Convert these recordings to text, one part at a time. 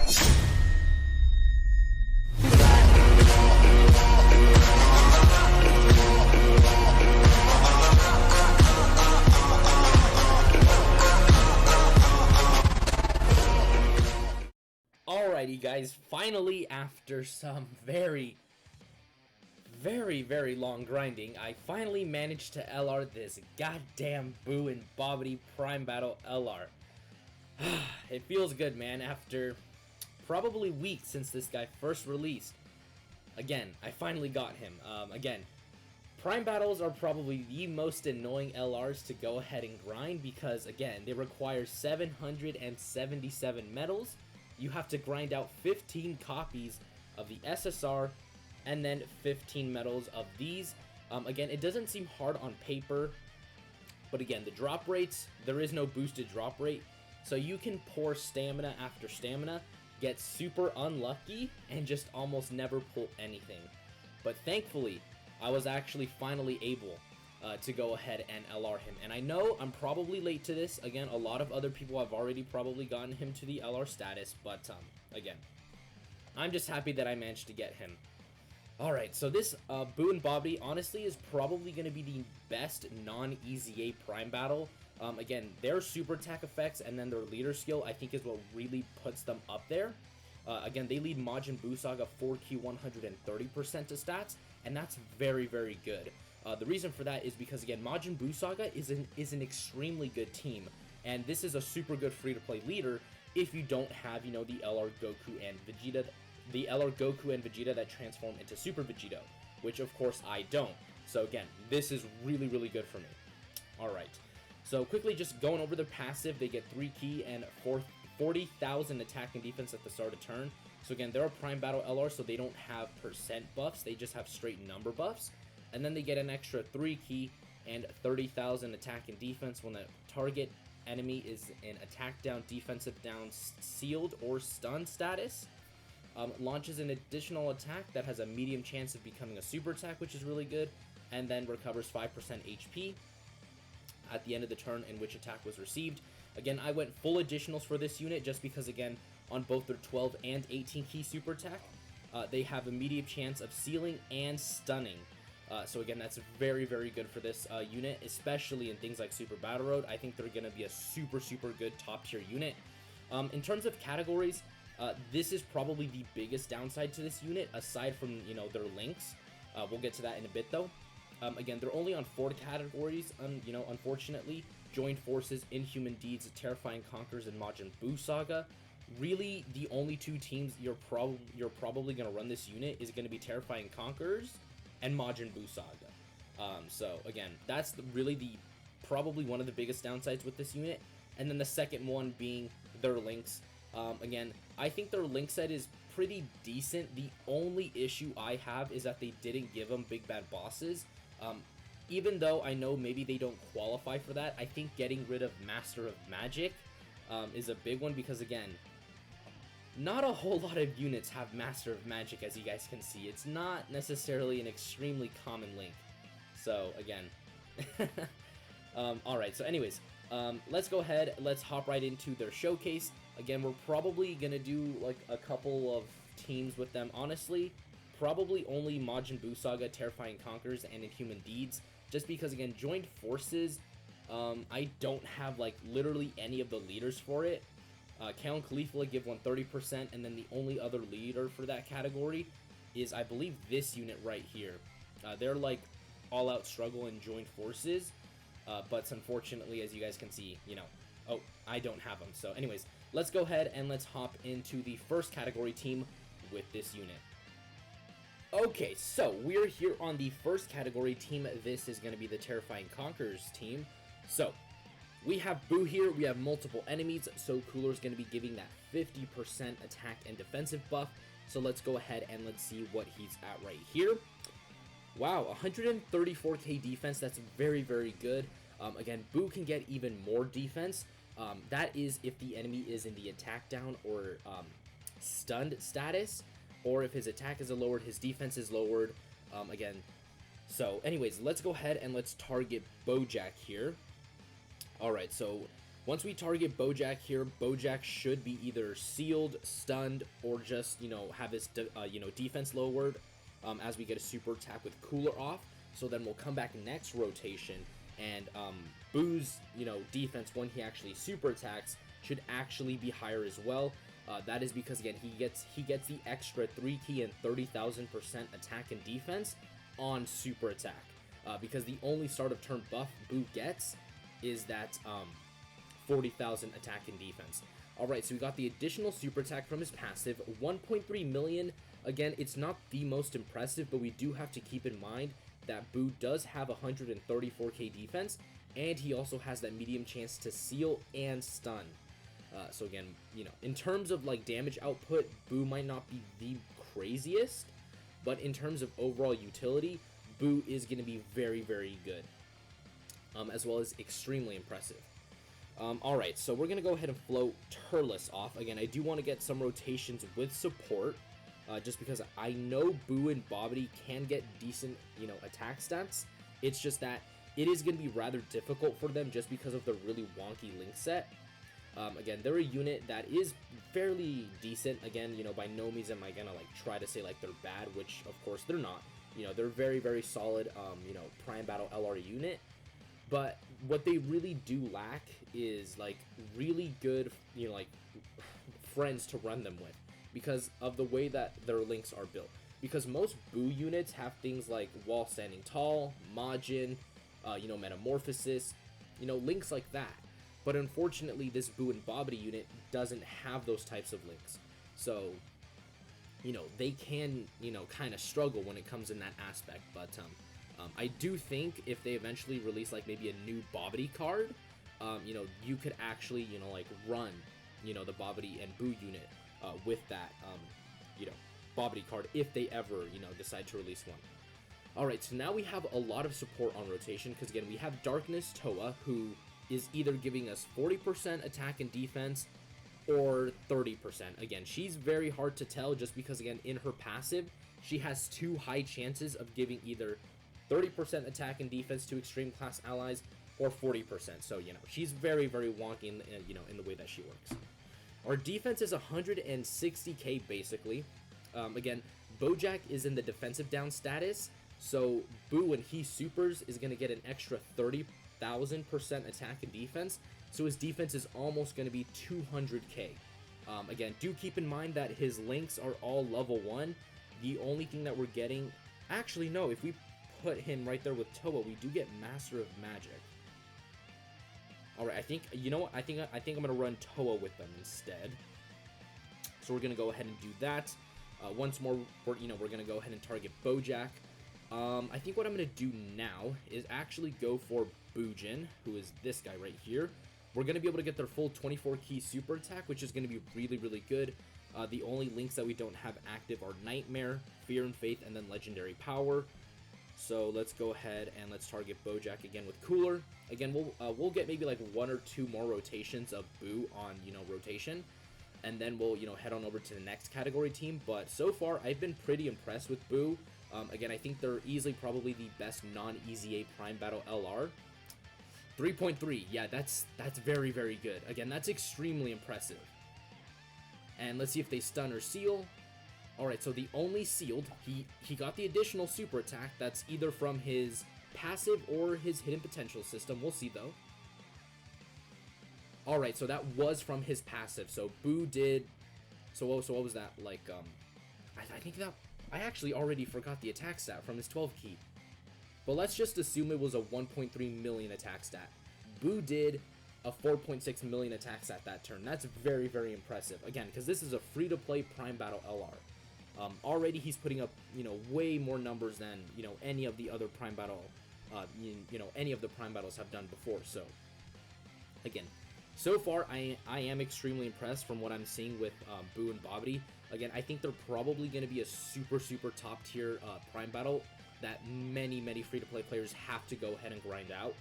Alrighty guys, finally after some very long grinding, I finally managed to LR this goddamn Boo and Babidi Prime Battle LR. It feels good, man, after probably weeks since this guy first released. Again, I finally got him. Again, Prime Battles are probably the most annoying LRs to go ahead and grind because, again, they require 777 medals. You have to grind out 15 copies of the SSR and then 15 medals of these. Again, it doesn't seem hard on paper, but again, the drop rates, there is no boosted drop rate, so you can pour stamina after stamina, get super unlucky, and just almost never pull anything. But thankfully, I was actually finally able to go ahead and LR him. And I know I'm probably late to this. Again, a lot of other people have already probably gotten him to the LR status, but again, I'm just happy that I managed to get him. Alright, so this Boo and Babidi honestly is probably going to be the best non-EZA Prime battle. Again, their super attack effects and then their leader skill I think is what really puts them up there. Again, they lead Majin Buu Saga 4Q 130% to stats, and that's very good. The reason for that is because, again, Majin Buu Saga is an extremely good team, and this is a super good free-to-play leader if you don't have, you know, the LR Goku and Vegeta, that transform into Super Vegito, which of course I don't. So again, this is really good for me. Alright, so quickly just going over their passive, they get 3 key and 40,000 attack and defense at the start of turn. So again, they're a Prime Battle LR, so they don't have percent buffs, they just have straight number buffs. And then they get an extra 3 key and 30,000 attack and defense when the target enemy is in attack down, defensive down, sealed, or stunned status. Launches an additional attack that has a medium chance of becoming a super attack, which is really good, and then recovers 5% HP at the end of the turn in which attack was received. Again, I went full additionals for this unit just because, again, on both their 12 and 18 key super attack, they have a medium chance of sealing and stunning. So again, that's very good for this unit, especially in things like Super Battle Road. I think they're going to be a super good top tier unit. In terms of categories, this is probably the biggest downside to this unit, aside from, you know, their links. We'll get to that in a bit, though. Again, they're only on 4 categories, you know, unfortunately. Joined Forces, Inhuman Deeds, Terrifying Conquerors, and Majin Buu Saga. Really, the only 2 teams you're probably going to run this unit is going to be Terrifying Conquerors and Majin Buu Saga. So, again, that's probably one of the biggest downsides with this unit. And then the second one being their links. Again, I think their link set is pretty decent. The only issue I have is that they didn't give them big bad bosses. Even though I know maybe they don't qualify for that, I think getting rid of Master of Magic is a big one because, again, not a whole lot of units have Master of Magic, as you guys can see. It's not necessarily an extremely common link. So, again. Alright, so anyways, let's go ahead. Let's hop right into their showcase. Again, we're probably going to do, like, a couple of teams with them. Honestly, probably only Majin Buu Saga, Terrifying Conquerors, and Inhuman Deeds. Just because, again, Joined Forces, I don't have, like, literally any of the leaders for it. Count Khalifa give 130%, and then the only other leader for that category is, I believe, this unit right here. They're, like, all-out struggle in Joined Forces, but unfortunately, as you guys can see, you know, oh, I don't have them. So anyways, let's go ahead and let's hop into the first category team with this unit. Okay, so we're here on the first category team. This is going to be the Terrifying Conquerors team. So we have Boo here. We have multiple enemies, so Cooler's going to be giving that 50% attack and defensive buff. So let's go ahead and let's see what he's at right here. Wow, 134k defense. That's very good. Again, Boo can get even more defense. That is if the enemy is in the attack down or stunned status, or if his attack is lowered, his defense is lowered. Again, so anyways, let's go ahead and let's target Bojack here. Alright, so Once we target Bojack here, Bojack should be either sealed, stunned, or just, have his, defense lowered as we get a super attack with Cooler off. So then we'll come back next rotation, and Boo's, defense when he actually super attacks should actually be higher as well. That is because, again, he gets the extra 3 key and 30,000% attack and defense on super attack. Because the only start of turn buff Boo gets is that 40,000 attack and defense. Alright, so we got the additional super attack from his passive, 1.3 million. Again, it's not the most impressive, but we do have to keep in mind that Boo does have 134k defense, and he also has that medium chance to seal and stun. So again, in terms of like damage output, Boo might not be the craziest, but in terms of overall utility, Boo is going to be very, very good, as well as extremely impressive. Alright, so we're going to go ahead and float Turles off. Again, I do want to get some rotations with support, just because I know Boo and Babidi can get decent, attack stats. It's just that it is going to be rather difficult for them just because of the really wonky link set. Again, they're a unit that is fairly decent. Again, by no means am I going to try to say they're bad, which of course they're not. They're very, very solid, Prime Battle LR unit. But what they really do lack is really good, friends to run them with, because of the way that their links are built. Because most Boo units have things like Wall Standing Tall, Majin, Metamorphosis, links like that. But unfortunately, this Boo and Babidi unit doesn't have those types of links. So, they can, kind of struggle when it comes in that aspect. But I do think if they eventually release maybe a new Babidi card, you could actually, run, the Babidi and Boo unit with that, Babidi card if they ever, decide to release one. Alright, so now we have a lot of support on rotation, because again, we have Darkness Toa, who is either giving us 40% attack and defense or 30%. Again, she's very hard to tell just because, again, in her passive, she has 2 high chances of giving either 30% attack and defense to extreme class allies or 40%. So, she's very, very wonky in, in the way that she works. Our defense is 160k basically. Again, Bojack is in the defensive down status, so Boo, when he supers, is going to get an extra 30,000% attack and defense, so his defense is almost going to be 200k. Again, do keep in mind that his links are all level 1. The only thing that we're getting... Actually, no, if we put him right there with Toa, we do get Master of Magic. Alright, I think, I think I'm going to run Toa with them instead. So we're going to go ahead and do that. Once more, we're going to go ahead and target Bojack. I think what I'm going to do now is actually go for Boojin, who is this guy right here. We're going to be able to get their full 24 key super attack, which is going to be really, really good. The only links that we don't have active are Nightmare, Fear and Faith, and then Legendary Power. So let's go ahead and let's target Bojack again with Cooler. Again, we'll get maybe 1 or 2 more rotations of Boo on, rotation. And then we'll, head on over to the next category team. But so far, I've been pretty impressed with Boo. Again, I think they're easily probably the best non-EZA Prime Battle LR. 3.3, yeah, that's very, very good. Again, that's extremely impressive. And let's see if they stun or seal. Alright, so the only sealed, he got the additional super attack. That's either from his passive or his hidden potential system. We'll see, though. Alright, so that was from his passive. So Boo did... So what was that? I think that... I actually already forgot the attack stat from his 12 key. But let's just assume it was a 1.3 million attack stat. Boo did a 4.6 million attack stat that turn. That's very, very impressive. Again, because this is a free-to-play Prime Battle LR. Already he's putting up, way more numbers than, any of the other Prime Battle, any of the Prime Battles have done before. So, again, so far I am extremely impressed from what I'm seeing with Boo and Babidi. Again, I think they're probably going to be a super, super top tier Prime Battle that many, many free-to-play players have to go ahead and grind out.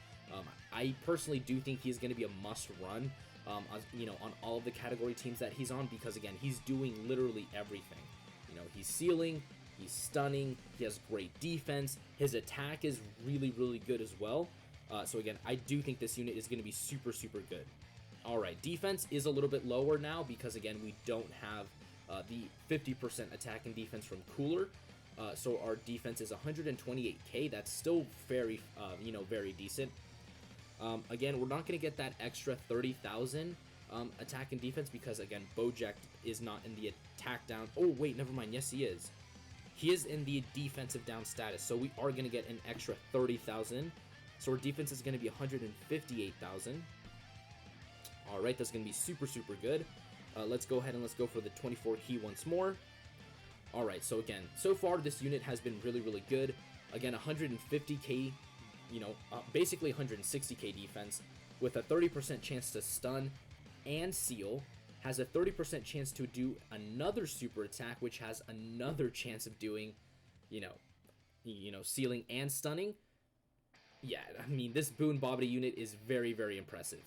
I personally do think he's going to be a must-run, on all of the category teams that he's on, because, again, he's doing literally everything. He's sealing, he's stunning, he has great defense, his attack is really, really good as well. So again, I do think this unit is going to be super, super good. Alright, defense is a little bit lower now because, again, we don't have the 50% attack and defense from Cooler. So our defense is 128k. That's still very, very decent. Again, we're not going to get that extra 30,000 attack and defense because, again, Bojack is not in the attack down. Oh, wait, never mind. Yes, he is. He is in the defensive down status, so we are going to get an extra 30,000. So our defense is going to be 158,000. All right, that's going to be super, super good. Let's go ahead and let's go for the 24 key once more. All right, so again, so far this unit has been really, really good. Again, 150k, basically 160k defense with a 30% chance to stun and seal. Has a 30% chance to do another super attack, which has another chance of doing, sealing and stunning. Yeah, I mean, this Boo and Babidi unit is very, very impressive.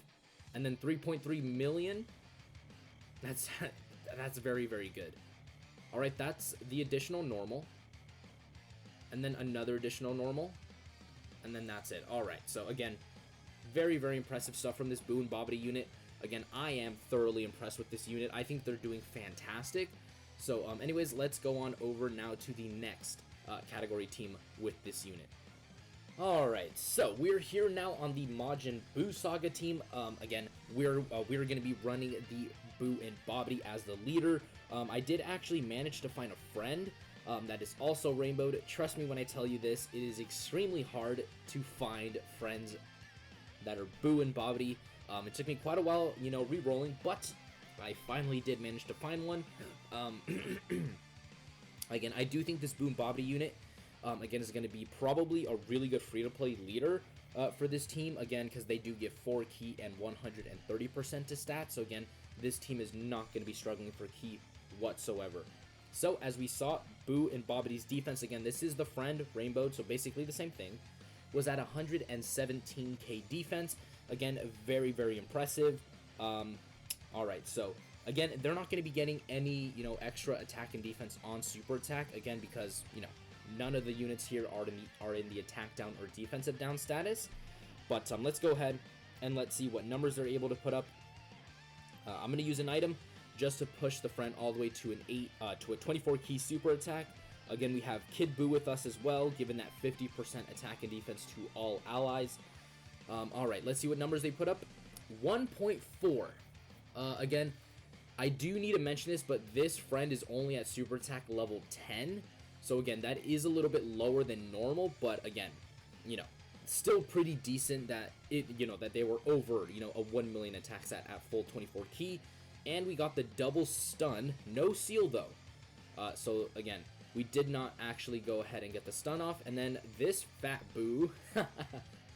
And then 3.3 million. That's very, very good. All right, that's the additional normal. And then another additional normal. And then that's it. All right, so again, very, very impressive stuff from this Boo and Babidi unit. Again, I am thoroughly impressed with this unit. I think they're doing fantastic. So anyways, let's go on over now to the next category team with this unit. Alright, so we're here now on the Majin Buu Saga team. Again, we're going to be running the Boo and Babidi as the leader. I did actually manage to find a friend that is also rainbowed. Trust me when I tell you this, it is extremely hard to find friends that are Boo and Babidi. It took me quite a while, re-rolling, but I finally did manage to find one. Again, I do think this Boo and Babidi unit, again, is going to be probably a really good free-to-play leader for this team, again, because they do give 4 key and 130% to stats. So again, this team is not going to be struggling for key whatsoever. So as we saw, Boo and Babidi's defense, again, this is the friend rainbowed, so basically the same thing, was at 117k defense. Again, very, very impressive. All right, so again, they're not going to be getting any, extra attack and defense on super attack, again, because, none of the units here are in the attack down or defensive down status. But let's go ahead and let's see what numbers they're able to put up. I'm going to use an item just to push the friend all the way to a 24 key super attack. Again, we have Kid Boo with us as well, given that 50% attack and defense to all allies. All right, let's see what numbers they put up. 1.4. Again, I do need to mention this, but this friend is only at super attack level 10. So again, that is a little bit lower than normal, but again, still pretty decent that that they were over, a 1 million attacks at full 24 key. And we got the double stun, no seal though. So again, we did not actually go ahead and get the stun off. And then this fat Boo,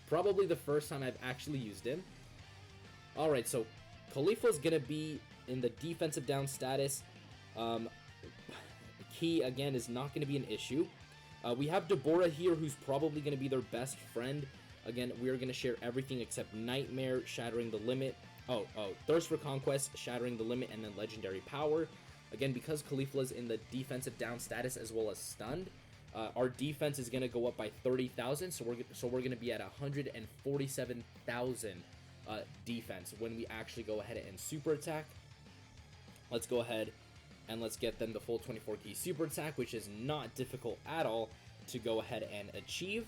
probably the first time I've actually used him. All right, so Khalifa's gonna be in the defensive down status. Key again is not going to be an issue. We have Deborah here, who's probably going to be their best friend. Again, we are going to share everything except Nightmare, Shattering the Limit. Thirst for Conquest, Shattering the Limit, and then Legendary Power. Again, because Khalifa is in the defensive down status as well as stunned, our defense is going to go up by 30,000. So we're going to be at 147,000 defense when we actually go ahead and super attack. Let's go ahead and let's get them the full 24 key super attack, which is not difficult at all to go ahead and achieve.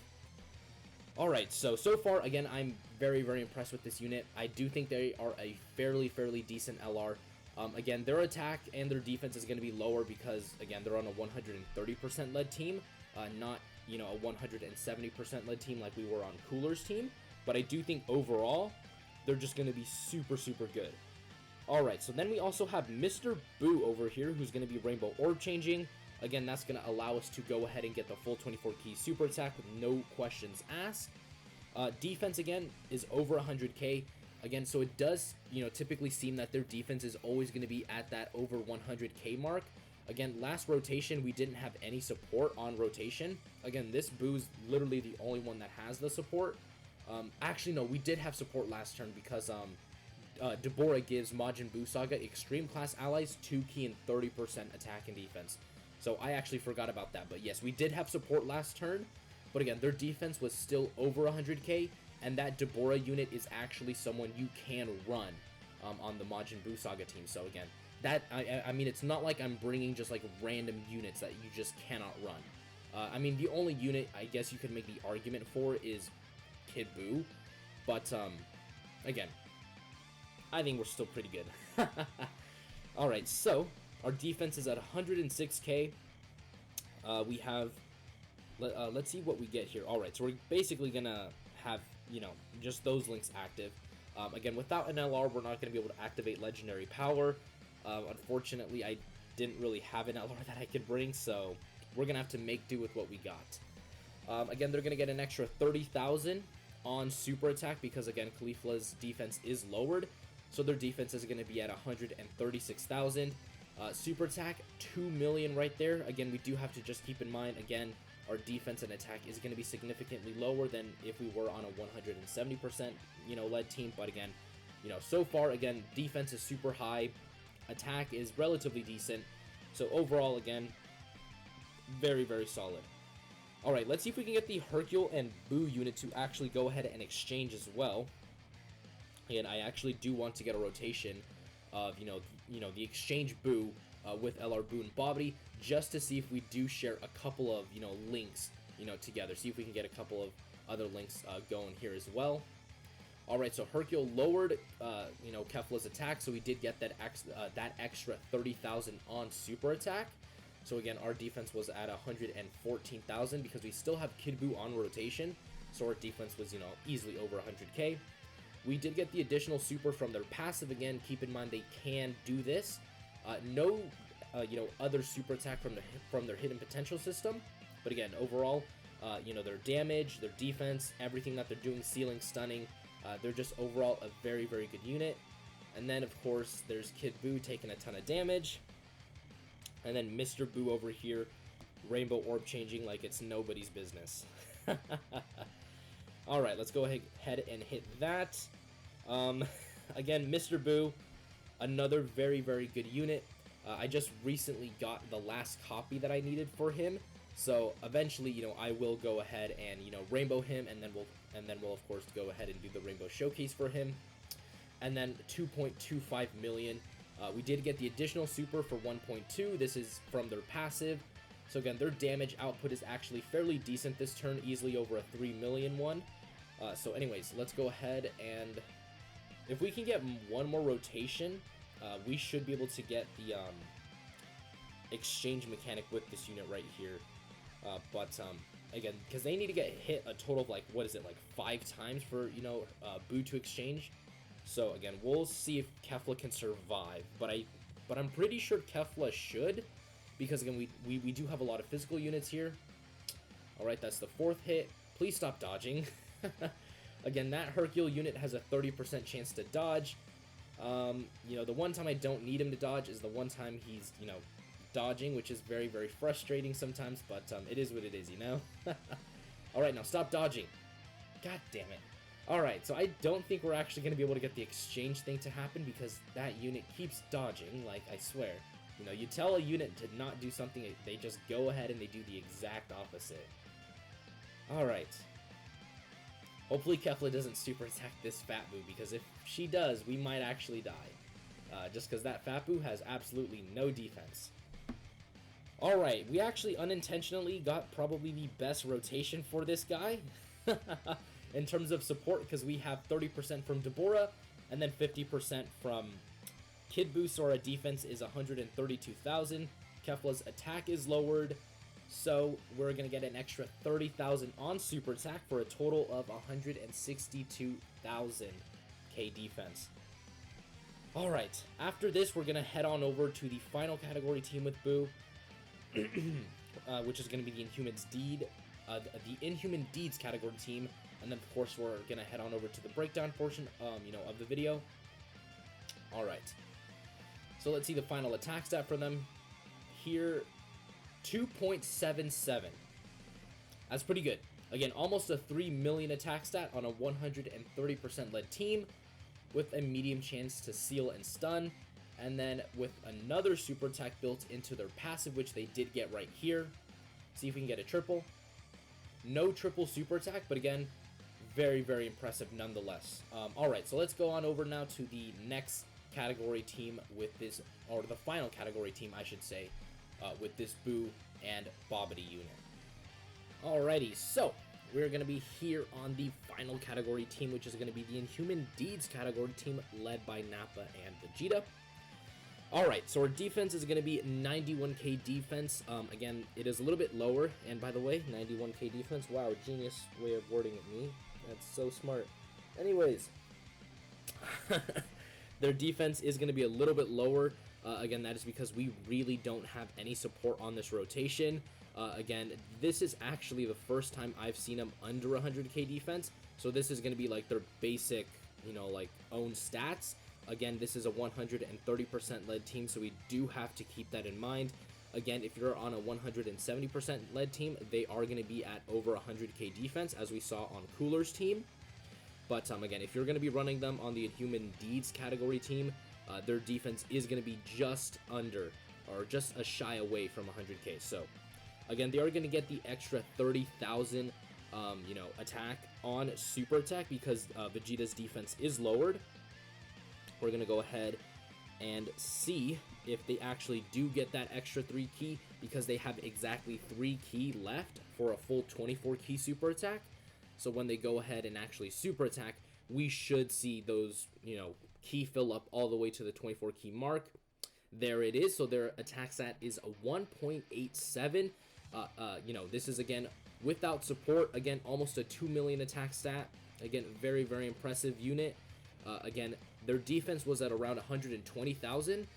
Alright, so far, again, I'm very, very impressed with this unit. I do think they are a fairly decent LR. Again, their attack and their defense is going to be lower because, again, they're on a 130% lead team, not, a 170% lead team like we were on Cooler's team. But I do think overall, they're just going to be super good. Alright, so then we also have Mr. Boo over here, who's going to be Rainbow Orb changing. Again, that's going to allow us to go ahead and get the full 24 key super attack with no questions asked. Defense, again, is over 100k. Again, so it does, typically seem that their defense is always going to be at that over 100k mark. Again, last rotation, we didn't have any support on rotation. Again, this Boo's literally the only one that has the support. Actually, no, we did have support last turn because, Deborah gives Majin Buu Saga Extreme Class Allies 2 key and 30% attack and defense. So I actually forgot about that. But yes, we did have support last turn. But again, their defense was still over 100k. And that Deborah unit is actually someone you can run on the Majin Buu Saga team. So again, that I mean, it's not like I'm bringing just like random units that you just cannot run. I mean, the only unit I guess you could make the argument for is Kid Buu, but again, I think we're still pretty good. Alright, so our defense is at 106k. We have, let's see what we get here. Alright, so we're basically gonna have, you know, just those links active. Again, without an LR, we're not gonna be able to activate legendary power. Unfortunately, I didn't really have an LR that I could bring, so we're gonna have to make do with what we got. Again, they're gonna get an extra 30,000 on super attack because, again, Caulifla's defense is lowered, so their defense is going to be at 136,000. Super attack, 2 million right there. Again, we do have to just keep in mind, again, our defense and attack is going to be significantly lower than if we were on a 170%, you know, led team. But again, you know, so far, again, defense is super high, attack is relatively decent. So overall, again, very, very solid. Alright, let's see if we can get the Hercule and Buu unit to actually go ahead and exchange as well. And I actually do want to get a rotation of, you know, the exchange Buu with LR Buu and Babidi, just to see if we do share a couple of, you know, links, you know, together. See if we can get a couple of other links going here as well. Alright, so Hercule lowered, you know, Kefla's attack, so we did get that extra 30,000 on super attack. So again, our defense was at 114,000 because we still have Kid Buu on rotation. So our defense was, you know, easily over 100k. We did get the additional super from their passive. Again, keep in mind they can do this. No, you know, other super attack from their hidden potential system. But again, overall, you know, their damage, their defense, everything that they're doing, sealing, stunning, they're just overall a very, very good unit. And then, of course, there's Kid Buu taking a ton of damage. And then Mr. Buu over here, rainbow orb changing like it's nobody's business. Alright, let's go ahead and hit that. Again, Mr. Buu, another very, very good unit. I just recently got the last copy that I needed for him. So eventually, you know, I will go ahead and, you know, rainbow him, and then we'll of course go ahead and do the rainbow showcase for him. And then 2.25 million. We did get the additional super for 1.2. This is from their passive. So again, their damage output is actually fairly decent this turn, easily over a 3 million one. So anyways, let's go ahead and if we can get one more rotation, we should be able to get the exchange mechanic with this unit right here. Again, because they need to get hit a total of like, what is it, like 5 times for, you know, Buu to exchange. So again, we'll see if Kefla can survive, but I'm pretty sure Kefla should, because again, we do have a lot of physical units here. Alright, that's the 4th hit. Please stop dodging. Again, that Hercule unit has a 30% chance to dodge. You know, the one time I don't need him to dodge is the one time he's, you know, dodging, which is very, very frustrating sometimes, but it is what it is, you know? Alright, now stop dodging. God damn it. Alright, so I don't think we're actually going to be able to get the exchange thing to happen because that unit keeps dodging, like, I swear. You know, you tell a unit to not do something, they just go ahead and they do the exact opposite. Alright. Hopefully Kefla doesn't super attack this Fat Buu, because if she does, we might actually die. Just because that Fat Buu has absolutely no defense. Alright, we actually unintentionally got probably the best rotation for this guy. In terms of support, because we have 30% from Deborah, and then 50% from Kid Buu, so our defense is 132,000. Kefla's attack is lowered, so we're going to get an extra 30,000 on super attack for a total of 162,000 K defense. Alright, after this, we're going to head on over to the final category team with Buu, which is going to be the Inhuman Deeds category team. And then, of course, we're going to head on over to the breakdown portion, you know, of the video. Alright. So let's see the final attack stat for them. Here, 2.77. That's pretty good. Again, almost a 3 million attack stat on a 130% lead team, with a medium chance to seal and stun. And then with another super attack built into their passive, which they did get right here. See if we can get a triple. No triple super attack, but again, very, very impressive nonetheless. Alright, so let's go on over now to the next category team with this, or the final category team, I should say, with this Boo and Babidi unit. Alrighty, so we're going to be here on the final category team, which is going to be the Inhuman Deeds category team led by Nappa and Vegeta. Alright, so our defense is going to be 91k defense. Again, it is a little bit lower, and by the way, 91k defense, wow, genius way of wording it, me. That's so smart. Anyways, their defense is going to be a little bit lower. Again, that is because we really don't have any support on this rotation. Again, this is actually the first time I've seen them under 100k defense, so this is going to be like their basic, you know, like own stats. Again, this is a 130% lead team, so we do have to keep that in mind. Again, if you're on a 170% lead team, they are going to be at over 100k defense, as we saw on Cooler's team. But again, if you're going to be running them on the Inhuman Deeds category team, their defense is going to be just under, or just a shy away from 100k. So again, they are going to get the extra 30,000, you know, attack on super attack because Vegeta's defense is lowered. We're going to go ahead and see if they actually do get that extra 3 key, because they have exactly 3 key left for a full 24 key super attack. So when they go ahead and actually super attack, we should see those, you know, key fill up all the way to the 24 key mark. There it is. So their attack stat is a 1.87. You know, this is again without support. Again, almost a 2 million attack stat. Again, very, very impressive unit. Again, their defense was at around 120,000.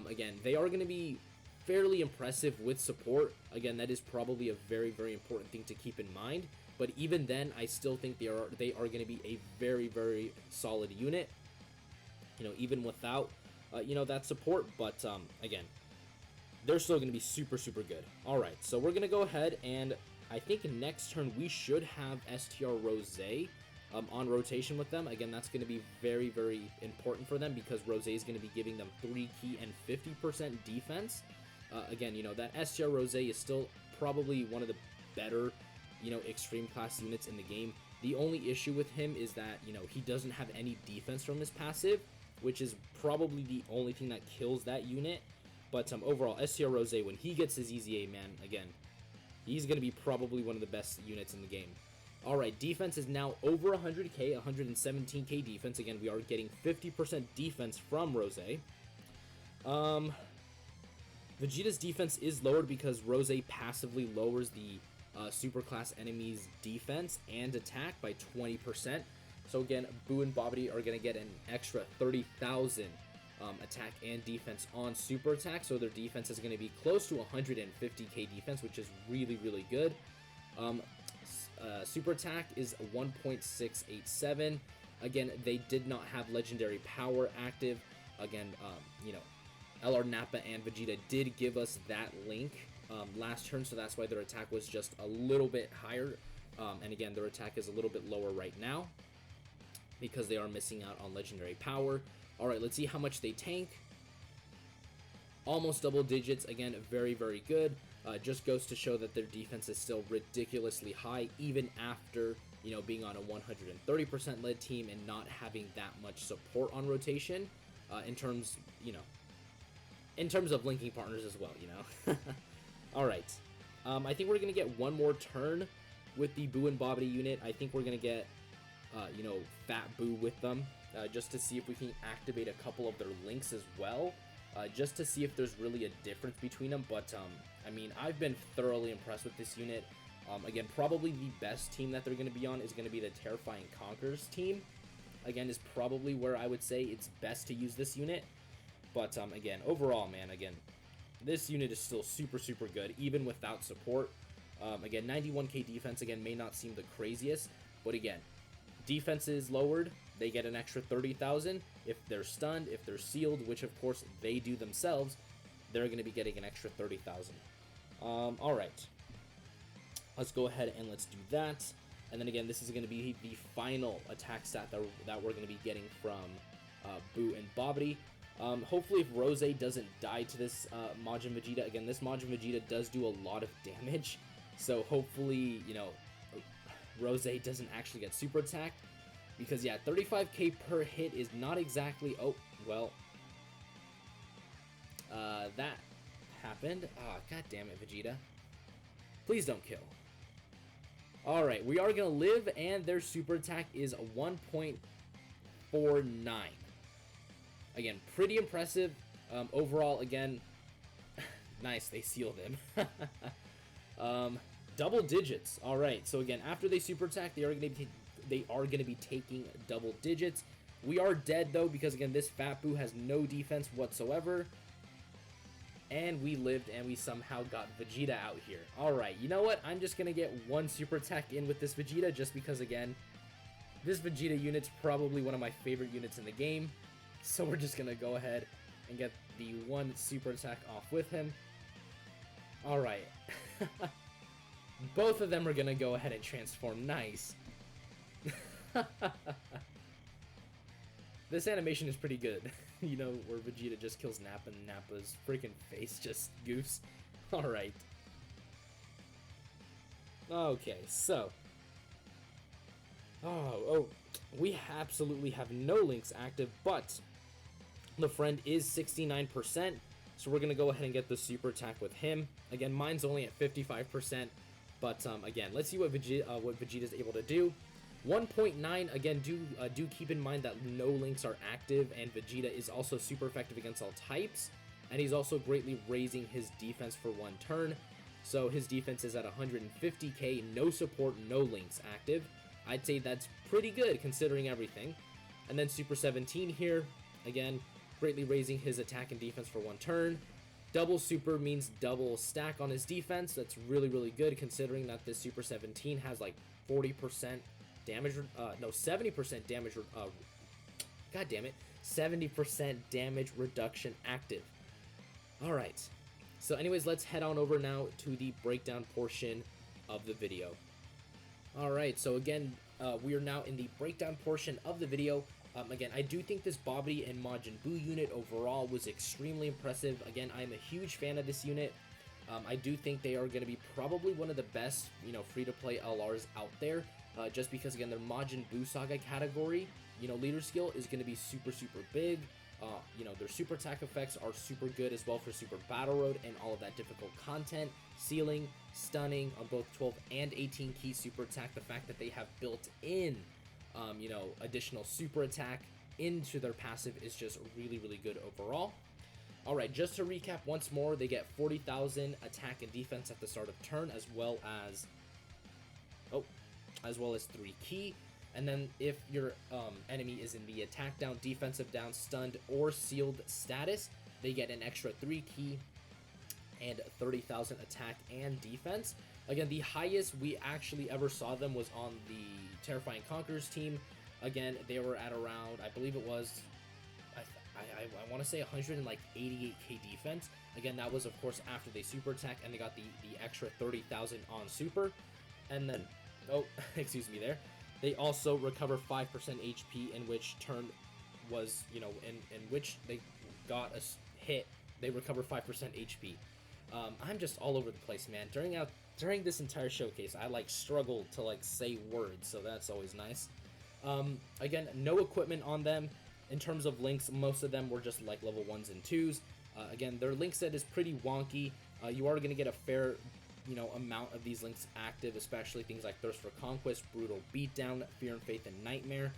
Again, they are going to be fairly impressive with support. Again, that is probably a very, very important thing to keep in mind. But even then, I still think they are going to be a very, very solid unit. You know, even without you know, that support. But again, they're still going to be super, super good. All right, so we're going to go ahead, and I think next turn we should have STR Rose on rotation with them. Again, that's going to be very, very important for them because Rose is going to be giving them 3 key and 50% defense. Again, you know, that STR Rose is still probably one of the better, you know, extreme class units in the game. The only issue with him is that, you know, he doesn't have any defense from his passive, which is probably the only thing that kills that unit. But overall, STR Rose, when he gets his EZA, man, again, he's going to be probably one of the best units in the game. Alright, defense is now over 100k, 117k defense. Again, we are getting 50% defense from Rose. Vegeta's defense is lowered because Rose passively lowers the superclass enemies' defense and attack by 20%. So again, Boo and Babidi are going to get an extra 30,000 attack and defense on super attack. So their defense is going to be close to 150k defense, which is really, really good. Super attack is 1.687. Again, they did not have legendary power active. Again, you know, LR Nappa and Vegeta did give us that link last turn, so that's why their attack was just a little bit higher. And again, their attack is a little bit lower right now because they are missing out on legendary power. Alright, let's see how much they tank. Almost double digits. Again, very, very good. Just goes to show that their defense is still ridiculously high, even after, you know, being on a 130% lead team and not having that much support on rotation. In terms, you know, in terms of linking partners as well, you know. Alright. I think we're going to get one more turn with the Boo and Babidi unit. I think we're going to get, you know, Fat Boo with them, just to see if we can activate a couple of their links as well. Just to see if there's really a difference between them. But, I mean, I've been thoroughly impressed with this unit. Again, probably the best team that they're going to be on is going to be the Terrifying Conquerors team. Again, is probably where I would say it's best to use this unit. But, again, overall, man, again, this unit is still super, super good, even without support. Again, 91k defense, again, may not seem the craziest. But, again, defense is lowered. They get an extra 30,000. If they're stunned, if they're sealed, which of course they do themselves, they're going to be getting an extra 30,000. Alright. Let's go ahead and let's do that. And then again, this is going to be the final attack stat that we're going to be getting from Boo and Babidi. Hopefully if Rose doesn't die to this Majin Vegeta, again, this Majin Vegeta does do a lot of damage. So hopefully, you know, Rose doesn't actually get super attacked. Because, yeah, 35k per hit is not exactly... Oh, well. That happened. Ah, god damn it, Vegeta. Please don't kill. Alright, we are going to live, and their super attack is 1.49. Again, pretty impressive. Overall, again, nice, they sealed him. Double digits. Alright, so again, after they super attack, they are going to be taking double digits. We are dead, though, because, again, this Fat Boo has no defense whatsoever. And we lived, and we somehow got Vegeta out here. Alright, you know what? I'm just going to get one super attack in with this Vegeta, just because, again, this Vegeta unit's probably one of my favorite units in the game. So we're just going to go ahead and get the one super attack off with him. Alright. Both of them are going to go ahead and transform. Nice. This animation is pretty good. You know, where Vegeta just kills Nappa and Nappa's freaking face just goofs. Alright. Okay, so. Oh, we absolutely have no links active, but the friend is 69%, so we're going to go ahead and get the super attack with him. Again, mine's only at 55%, but again, let's see what Vegeta's able to do. 1.9, again, do keep in mind that no links are active, and Vegeta is also super effective against all types, and he's also greatly raising his defense for one turn. So his defense is at 150k, no support, no links active. I'd say that's pretty good considering everything. And then Super 17 here, again, greatly raising his attack and defense for one turn. Double super means double stack on his defense. That's really, really good considering that this Super 17 has like 40% damage, no, 70% damage, god damn it, 70% damage reduction active. Alright, so anyways, let's head on over now to the breakdown portion of the video. Alright, so again, we are now in the breakdown portion of the video. Again, I do think this Babidi and Majin Buu unit overall was extremely impressive. Again, I'm a huge fan of this unit. I do think they are going to be probably one of the best, you know, free-to-play LRs out there. Just because, again, their Majin Buu Saga category, you know, leader skill is going to be super, super big. You know, their super attack effects are super good as well for Super Battle Road and all of that difficult content. Sealing, stunning on both 12 and 18 key super attack. The fact that they have built in, you know, additional super attack into their passive is just really, really good overall. Alright, just to recap once more, they get 40,000 attack and defense at the start of turn, as well as 3 key. And then if your enemy is in the attack down, defensive down, stunned, or sealed status, they get an extra 3 key and 30,000 attack and defense. Again, the highest we actually ever saw them was on the Terrifying Conquerors team. Again, they were at around, I believe it was, I want to say 188k defense. Again, that was of course after they super attack and they got the extra 30,000 on super. And then, oh, excuse me there. They also recover 5% HP, in which turn was, you know, in which they got a hit, they recover 5% HP. I'm just all over the place, man. During this entire showcase, I like struggled to like say words, so that's always nice. Again, no equipment on them. In terms of links, most of them were just like level 1s and 2s. Again, their link set is pretty wonky. You are going to get a fair, you know, amount of these links active, especially things like Thirst for Conquest, Brutal Beatdown, Fear and Faith, and Nightmare.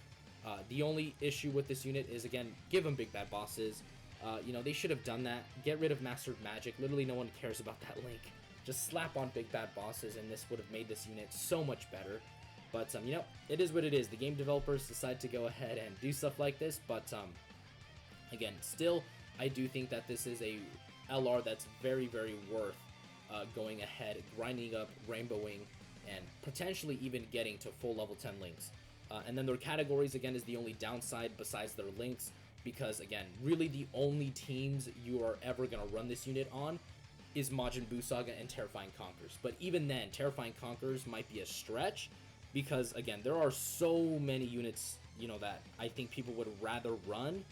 The only issue with this unit is, again, give them big bad bosses. You know, they should have done that. Get rid of Mastered Magic. Literally no one cares about that link. Just slap on big bad bosses, and this would have made this unit so much better. But, you know, it is what it is. The game developers decide to go ahead and do stuff like this. But, again, still, I do think that this is a LR that's very, very worth going ahead, grinding up, rainbowing, and potentially even getting to full level 10 links. And then their categories, again, is the only downside besides their links. Because, again, really the only teams you are ever going to run this unit on is Majin Buu Saga and Terrifying Conquerors. But even then, Terrifying Conquerors might be a stretch. Because, again, there are so many units, you know, that I think people would rather run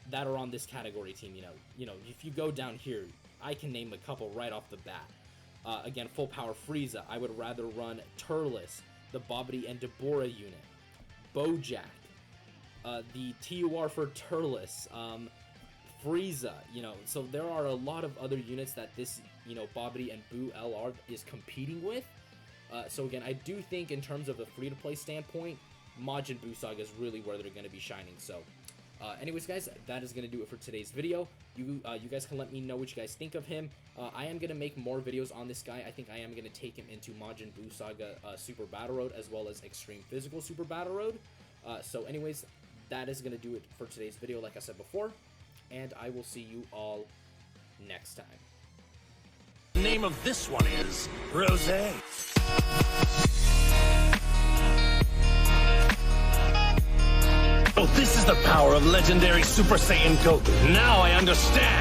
that are on this category team, you know, if you go down here, I can name a couple right off the bat. Again, Full Power Frieza, I would rather run Turles the Babidi and Deborah unit, Bojack, the TUR for Turles, Frieza, you know, so there are a lot of other units that this, you know, Babidi and Boo LR is competing with. So again, I do think in terms of the free-to-play standpoint, Majin Buu Saga is really where they're going to be shining. So anyways, guys, that is going to do it for today's video. You guys can let me know what you guys think of him. I am going to make more videos on this guy. I think I am going to take him into Majin Buu Saga Super Battle Road, as well as Extreme Physical Super Battle Road. So anyways, that is going to do it for today's video, like I said before. And I will see you all next time. The name of this one is Rosé. Oh, this is the power of legendary Super Saiyan Goku. Now I understand.